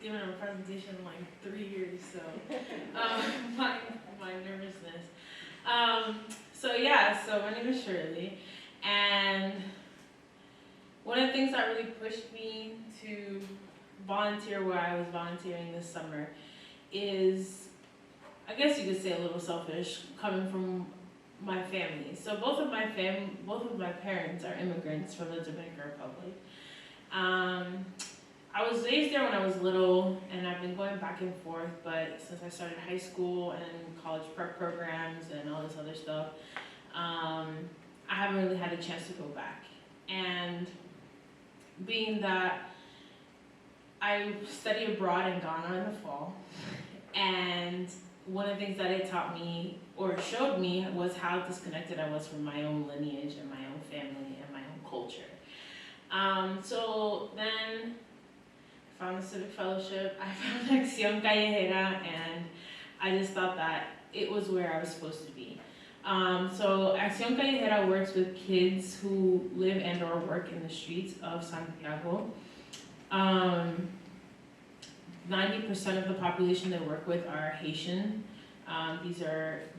given a presentation in like 3 years, so my nervousness. So my name is Shirley, and one of the things that really pushed me to volunteer where I was volunteering this summer is, I guess you could say a little selfish, coming from my family. So both of my parents are immigrants from the Dominican Republic. I was raised there when I was little, and I've been going back and forth, but since I started high school and college prep programs and all this other stuff, I haven't really had a chance to go back. And being that I studied abroad in Ghana in the fall, and one of the things that it taught me or showed me was how disconnected I was from my own lineage and my own family and my own culture. So then I found the Civic Fellowship, I found Acción Callejera, and I just thought that it was where I was supposed to be. So Acción Callejera works with kids who live and or work in the streets of Santiago. 90% of the population they work with are Haitian.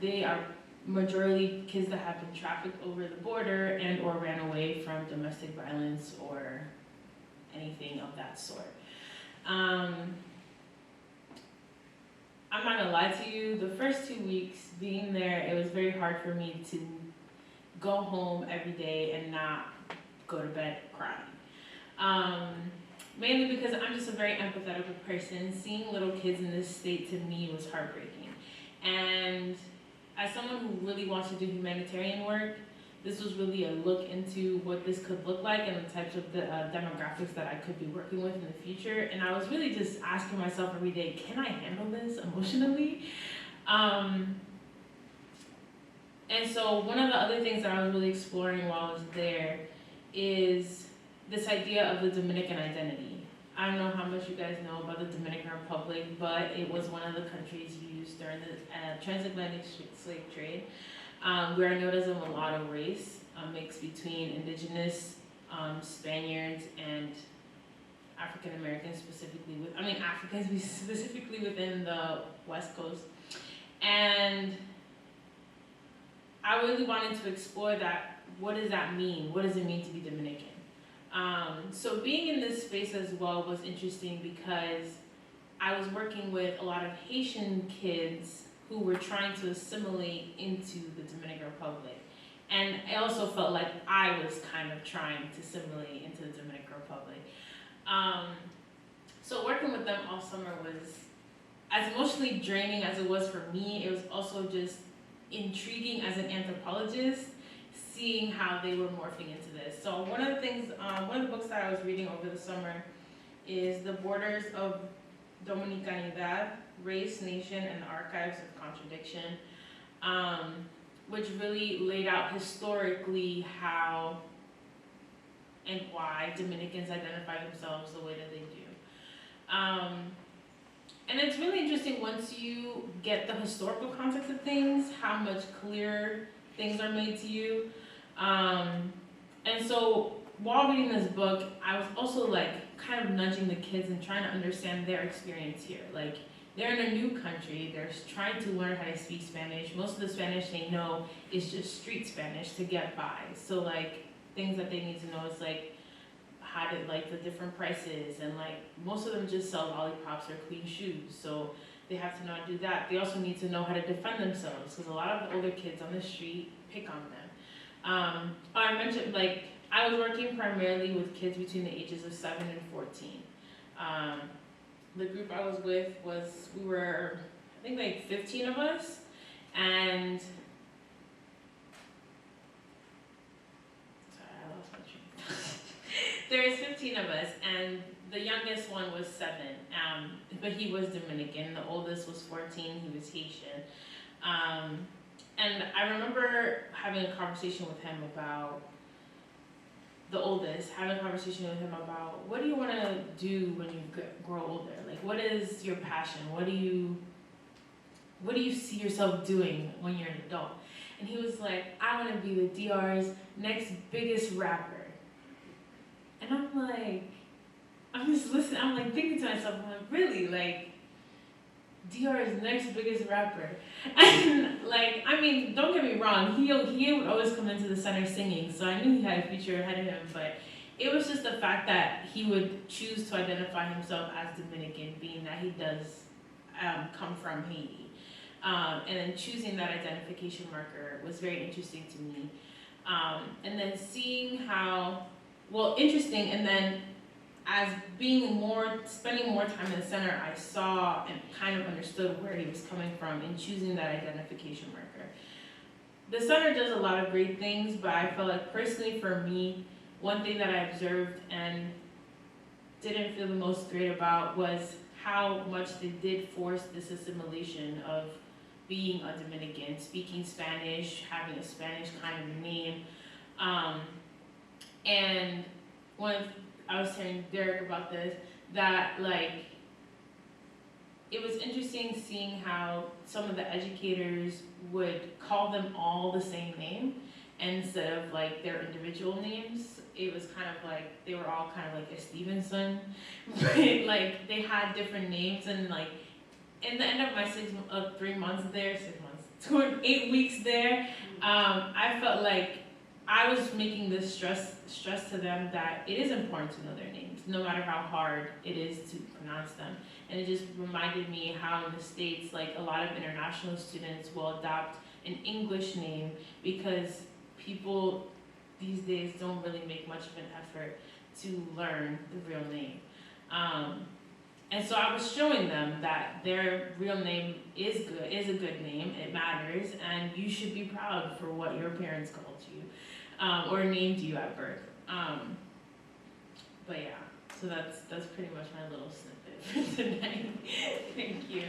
They are majority kids that have been trafficked over the border and or ran away from domestic violence or anything of that sort. I'm not gonna lie to you, the first 2 weeks being there, it was very hard for me to go home every day and not go to bed crying. Mainly because I'm just a very empathetic person. Seeing little kids in this state to me was heartbreaking. And as someone who really wants to do humanitarian work, this was really a look into what this could look like and the types of demographics that I could be working with in the future. And I was really just asking myself every day, can I handle this emotionally? And so one of the other things that I was really exploring while I was there is this idea of the Dominican identity. I don't know how much you guys know about the Dominican Republic, but it was one of the countries used during the transatlantic slave trade. We are known as a mulatto race, a mix between indigenous Spaniards and African Americans Africans specifically within the West Coast. And I really wanted to explore that. What does that mean? What does it mean to be Dominican? So being in this space as well was interesting because I was working with a lot of Haitian kids who were trying to assimilate into the Dominican Republic. And I also felt like I was kind of trying to assimilate into the Dominican Republic. So working with them all summer was as emotionally draining as it was for me. It was also just intriguing as an anthropologist, seeing how they were morphing into this. So one of the books that I was reading over the summer is The Borders of Dominicanidad, Race, Nation, and the Archives of Contradiction, which really laid out historically how and why Dominicans identify themselves the way that they do. And it's really interesting once you get the historical context of things, how much clearer things are made to you. And so while reading this book, I was also like kind of nudging the kids and trying to understand their experience here. Like, they're in a new country, they're trying to learn how to speak Spanish. Most of the Spanish they know is just street Spanish to get by. So like, things that they need to know is like, how to, like, the different prices, and like, most of them just sell lollipops or clean shoes. So they have to know how to do that. They also need to know how to defend themselves, because a lot of the older kids on the street pick on them. I mentioned, like, I was working primarily with kids between the ages of 7 and 14. The group I was with we were, I think, like 15 of us, and sorry, I lost my train. There's 15 of us, and the youngest one was 7, but he was Dominican. The oldest was 14, he was Haitian. And I remember having a conversation with him about, what do you want to do when you grow older? Like, what is your passion? What do you see yourself doing when you're an adult? And he was like, I want to be the DR's next biggest rapper. And I'm like, I'm just listening, I'm like thinking to myself, I'm like, really? Like, DR is the next biggest rapper. And like, I mean, don't get me wrong, he would always come into the center singing, so I knew he had a future ahead of him, but it was just the fact that he would choose to identify himself as Dominican, being that he does come from Haiti. And then choosing that identification marker was very interesting to me. And then seeing how, well, interesting, and then as spending more time in the center, I saw and kind of understood where he was coming from in choosing that identification marker. The center does a lot of great things, but I felt like personally for me, one thing that I observed and didn't feel the most great about was how much they did force this assimilation of being a Dominican, speaking Spanish, having a Spanish kind of name. And I was telling Derek about this, that like, it was interesting seeing how some of the educators would call them all the same name instead of like their individual names. It was kind of like, they were all kind of like a Stevenson, right? Like they had different names, and like, in the end of my 3 months there, 8 weeks there, I felt like I was making this stress to them that it is important to know their names, no matter how hard it is to pronounce them. And it just reminded me how in the States, like a lot of international students will adopt an English name because people these days don't really make much of an effort to learn the real name. And so I was showing them that their real name is a good name, it matters, and you should be proud for what your parents called you, or named you at birth. But yeah, so that's pretty much my little snippet for tonight. Thank you.